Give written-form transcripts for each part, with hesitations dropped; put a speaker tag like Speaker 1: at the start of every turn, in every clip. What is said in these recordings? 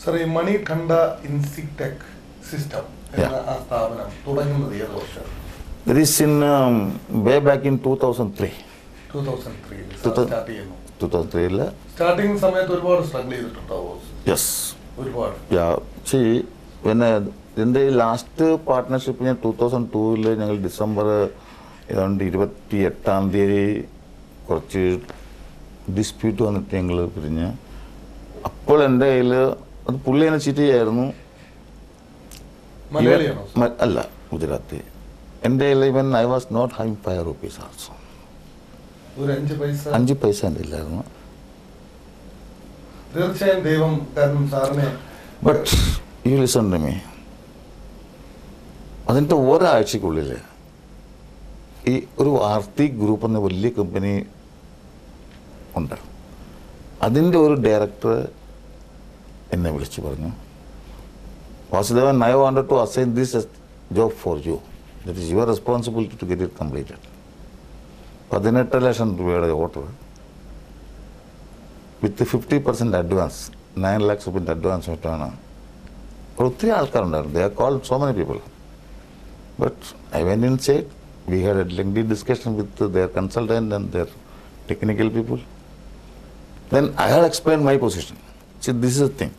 Speaker 1: Sir, Manikanda Insitech system.
Speaker 2: There is in way back in 2003.
Speaker 1: 2003.
Speaker 2: 2003.
Speaker 1: Starting struggle.
Speaker 2: Yes. Yeah. See, when in the last partnership in 2002, December around 28th, dispute on the Tangle. Apple and Dale, Pullena city, Allah, Gujarati. And when I was not having 5 rupees also. 5 paisa and 11. But you listen to me. I think what I actually a Arctic group on the Valley company. I think the director in the village. Vasudevan, I wanted to assign this as job for you. That is your responsibility to get it completed. But then water with the 50% advance, 9 lakhs of advance. They are called so many people. But I went and said, we had a lengthy discussion with their consultant and their technical people. Then I had explained my position. See, this is the thing.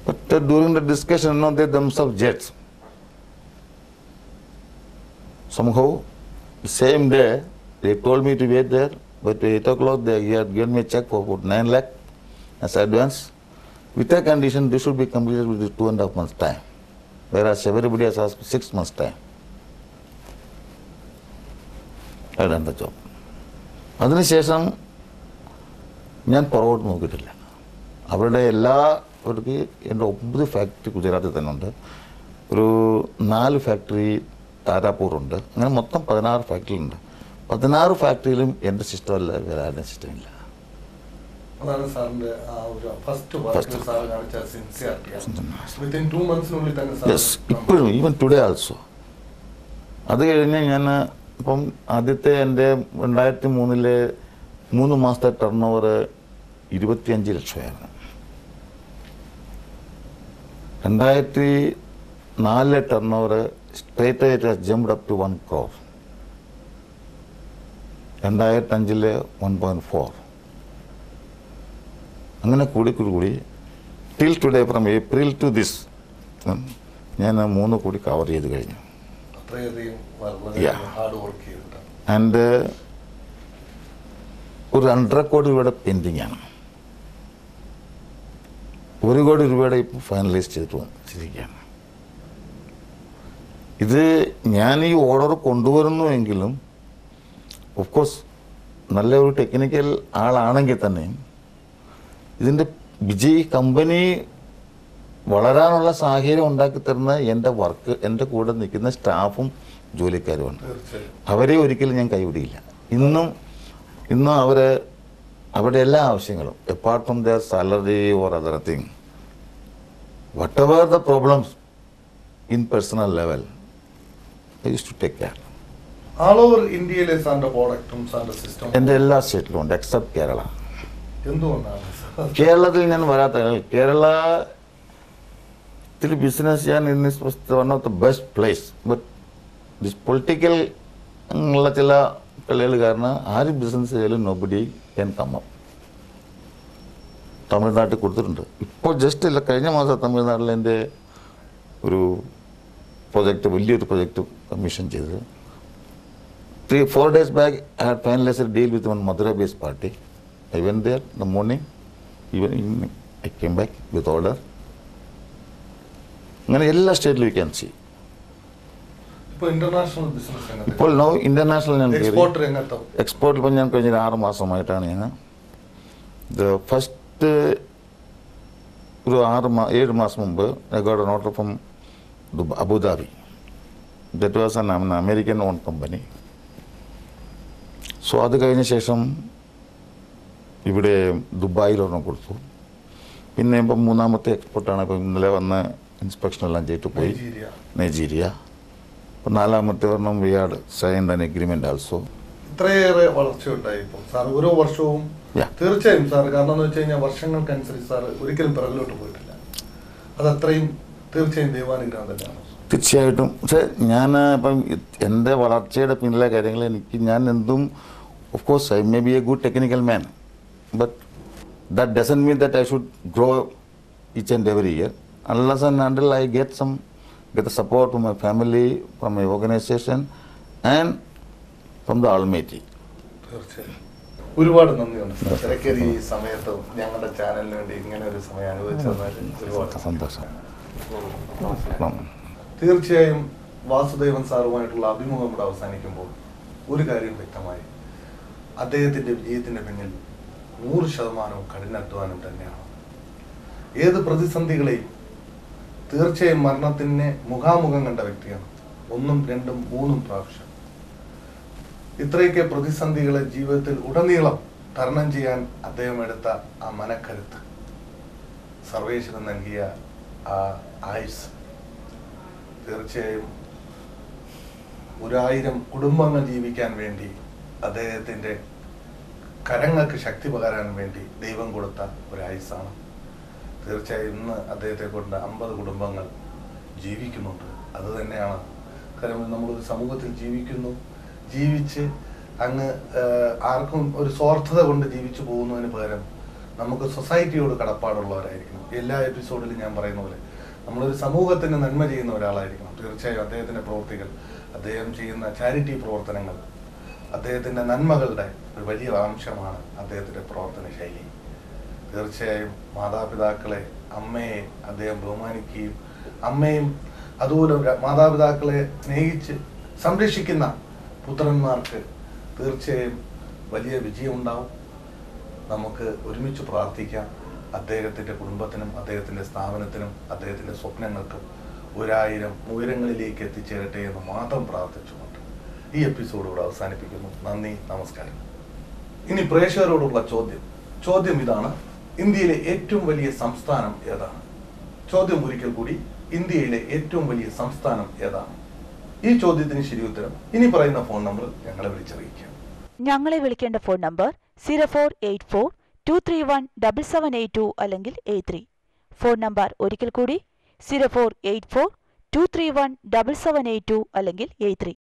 Speaker 2: But during the discussion, they themselves judged. Somehow, the same day, they told me to wait there, but at 8 o'clock, they had given me a check for about 9 lakh as advance. With a condition, this should be completed within 2.5 months' time. Whereas everybody has asked for 6 months' time. I had done the job. Adinishesham, I did not get it. Every factory Gujarat is there. 4 factory Tarapur ഉണ്ട് അങ്ങനെ മൊത്തം 16 factory ഉണ്ട് 16 ഫാക്ടറിയിലും എൻ്റെ system അല്ല വേറെ ആരുടെ system ഇല്ല
Speaker 1: അതാണ് സാറിന്റെ ആ ഒരു ഫസ്റ്റ് സാർ കാണിച്ച സിൻസിയറിറ്റി വിത്തിൻ 2 മന്ത്സിനുള്ളിൽ തന്നെ സാർ
Speaker 2: യെസ് ഇപ്പോഴും ഈവൻ ടുഡേ ആൾസോ അത് കഴിഞ്ഞ് ഞാൻ ഇപ്പം ആദ്യത്തെ എൻ്റെ 2003 3 മാസത്തെ turn over 25 ലക്ഷമായിരുന്നു 2004 turn over straight away it has jumped up to 1 crore. 2005 1.4. അങ്ങനെ കൂടി till today from April to this ഞാൻ 3 കോടി കവർ ചെയ്ത് കഴിഞ്ഞു. ആൻഡ് ഒരു 100 കോടി രൂപയുടെ പെൻഡിങ് ആണ്. 1 കോടി രൂപയുടെ ഇപ്പോൾ ഫൈനലൈസ് ചെയ്തിട്ട് വന്നിരിക്കുകയാണ്. ഇത് ഞാൻ ഈ ഓർഡർ കൊണ്ടുവരുന്നുവെങ്കിലും ഓഫ് കോഴ്സ് നല്ല ഒരു ടെക്നിക്കൽ ആളാണെങ്കിൽ തന്നെ ഇതിൻ്റെ വിജയ് കമ്പനി വളരാനുള്ള സാഹചര്യം ഉണ്ടാക്കി തരുന്ന എൻ്റെ വർക്ക് എൻ്റെ കൂടെ നിൽക്കുന്ന സ്റ്റാഫും ജോലിക്കാരുമാണ്. അവരെ ഒരിക്കലും ഞാൻ കൈവിടിയില്ല. ഇന്നും അവരുടെ എല്ലാ ആവശ്യങ്ങളും apart from their salary or other thing whatever the problems in personal level I used to take care.
Speaker 1: All over India is under product under system.
Speaker 2: And the last state except Kerala. Kerala Kerala business was one of the best place. But this political business nobody can come up. Tamil Nadu കൊടുത്തിട്ടുണ്ട്. ഇപ്പോൾ just ഇല്ല കഴിഞ്ഞ മാസം തമിഴ്നാട്ടിൽ എൻ്റെ ഒരു project, വലിയൊരു project commission ചെയ്തത്. 3-4 days back, I had finalized a deal with one Madurai-based party. I went there in the morning, even evening, I came back with order. അങ്ങനെ എല്ലാ സ്റ്റേറ്റിലും you can see.
Speaker 1: ഇപ്പോൾ ഇന്റർനാഷണൽ ബിസിനസ്
Speaker 2: ഇപ്പോൾ no international ഞാൻ
Speaker 1: export
Speaker 2: ഇപ്പോൾ ഞാൻ കഴിഞ്ഞ 6 മാസമായിട്ടാണ് ഞാൻ first ഒരു 7 മാസം മുമ്പ് I got an order from Abu Dhabi. That was an American-owned company. So അത് കഴിഞ്ഞ ശേഷം ഇവിടെ ദുബായിലൊരെണ്ണം കൊടുത്തു. പിന്നെ ഇപ്പം 3ാമത്തെ എക്സ്പോർട്ടാണ്. ഇപ്പം ഇന്നലെ വന്ന് ഇൻസ്പെക്ഷനെല്ലാം ചെയ്തിട്ട് പോയി നൈജീരിയ. അപ്പം 4ാമത്തെ ഒരെണ്ണം we had signed an agreement also.
Speaker 1: ഇത്രയേറെ വളർച്ചയുണ്ടായി ഇപ്പോൾ സാർ ഓരോ വർഷവും. തീർച്ചയായും സാർ, കാരണം എന്ന് വെച്ച് കഴിഞ്ഞാൽ വർഷങ്ങൾക്കനുസരിച്ച് സാർ ഒരിക്കലും പിറകിലോട്ട് പോയിട്ടില്ല. അത് അത്രയും തീർച്ചയായും ദൈവാനുഗ്രഹം തന്നെയാണ്.
Speaker 2: തീർച്ചയായിട്ടും. പക്ഷേ ഞാൻ ഇപ്പം എൻ്റെ വളർച്ചയുടെ പിന്നിലെ കാര്യങ്ങൾ ഞാൻ എന്തും, of course I may be A good technical man, but that doesn't mean that I should grow each and every year unless and until I get the support from my family, from my organization and from the Almighty.
Speaker 1: തീർച്ചയായും ഒരുപാട് നന്ദിയുണ്ട് sir. തിരക്കേറിയ ഈ സമയത്തും ഞങ്ങളുടെ ചാനലിന് വേണ്ടി ഇങ്ങനെ ഒരു സമയം അനുവദിച്ചതിൽ ഒരുപാട്
Speaker 2: സന്തോഷം.
Speaker 1: തീർച്ചയായും വാസുദേവൻ സാറുമായിട്ടുള്ള അഭിമുഖം കൂടെ അവസാനിക്കുമ്പോൾ ഒരു കാര്യം വ്യക്തമായി, അദ്ദേഹത്തിൻ്റെ വിജയത്തിൻ്റെ പിന്നിൽ 100% കഠിനാധ്വാനം തന്നെയാണ്. ഏത് പ്രതിസന്ധികളെയും തീർച്ചയായും മരണത്തിനെ മുഖാമുഖം കണ്ട വ്യക്തിയാണ്. 1, 2, 3 പ്രാവശ്യം ഇത്രയൊക്കെ പ്രതിസന്ധികളെ ജീവിതത്തിൽ ഉടനീളം തരണം ചെയ്യാൻ അദ്ദേഹം എടുത്ത ആ മനക്കരുത്ത്, സർവേശ്വരൻ നൽകിയ ആ ആയുസ്, തീർച്ചയായും 1000 കുടുംബങ്ങൾ ജീവിക്കാൻ വേണ്ടി അദ്ദേഹത്തിൻ്റെ കരങ്ങൾക്ക് ശക്തി പകരാൻ വേണ്ടി ദൈവം കൊടുത്ത ഒരായുസാണ്. തീർച്ചയായും ഇന്ന് അദ്ദേഹത്തെ കൊണ്ട് 50 കുടുംബങ്ങൾ ജീവിക്കുന്നുണ്ട്. അത് തന്നെയാണ് കാരണം. നമ്മളൊരു സമൂഹത്തിൽ ജീവിച്ച് അങ്ങ് ആർക്കും ഒരു സ്വാർത്ഥത കൊണ്ട് ജീവിച്ചു പോകുന്നതിന് പകരം നമുക്ക് സൊസൈറ്റിയോട് കടപ്പാടുള്ളവരായിരിക്കണം. എല്ലാ എപ്പിസോഡിലും ഞാൻ പറയുന്ന പോലെ നമ്മളൊരു സമൂഹത്തിന് നന്മ ചെയ്യുന്ന ഒരാളായിരിക്കണം. തീർച്ചയായും അദ്ദേഹത്തിൻ്റെ പ്രവൃത്തികൾ, അദ്ദേഹം ചെയ്യുന്ന ചാരിറ്റി പ്രവർത്തനങ്ങൾ, അദ്ദേഹത്തിൻ്റെ നന്മകളുടെ ഒരു വലിയ അംശമാണ് അദ്ദേഹത്തിൻ്റെ പ്രവർത്തന ശൈലി. തീർച്ചയായും മാതാപിതാക്കളെ, അമ്മയെ അദ്ദേഹം ബഹുമാനിക്കുകയും അമ്മയും അതുപോലെ മാതാപിതാക്കളെ സ്നേഹിച്ച് സംരക്ഷിക്കുന്ന പുത്രന്മാർക്ക് തീർച്ചയായും വലിയ വിജയമുണ്ടാവും. നമുക്ക് ഒരുമിച്ച് പ്രാർത്ഥിക്കാം. അദ്ദേഹത്തിൻ്റെ കുടുംബത്തിനും അദ്ദേഹത്തിൻ്റെ സ്ഥാപനത്തിനും അദ്ദേഹത്തിൻ്റെ സ്വപ്നങ്ങൾക്കും 1000 ഉയരങ്ങളിലേക്ക് എത്തിച്ചേരട്ടെ എന്ന് മാത്രം പ്രാർത്ഥിച്ചുകൊണ്ട് ഈ എപ്പിസോഡോട് അവസാനിപ്പിക്കുന്നു. നന്ദി, നമസ്കാരം. ഇനി പ്രേക്ഷകരോടുള്ള ചോദ്യം ഇതാണ്: ഇന്ത്യയിലെ ഏറ്റവും വലിയ സംസ്ഥാനം ഏതാണ്? ചോദ്യം ഒരിക്കൽ കൂടി, ഇന്ത്യയിലെ ഏറ്റവും വലിയ സംസ്ഥാനം ഏതാണ്? ഈ ചോദ്യത്തിന് ശരിയുത്തരം ഇനി പറയുന്ന ഫോൺ നമ്പർ ഞങ്ങളെ വിളിച്ചറിയിക്കാം.
Speaker 3: ഞങ്ങളെ വിളിക്കേണ്ട ഫോൺ നമ്പർ 0484-231-7782 അല്ലെങ്കിൽ 83. ഫോൺ നമ്പർ ഒരിക്കൽ കൂടി 0484-231-7782 അല്ലെങ്കിൽ 83.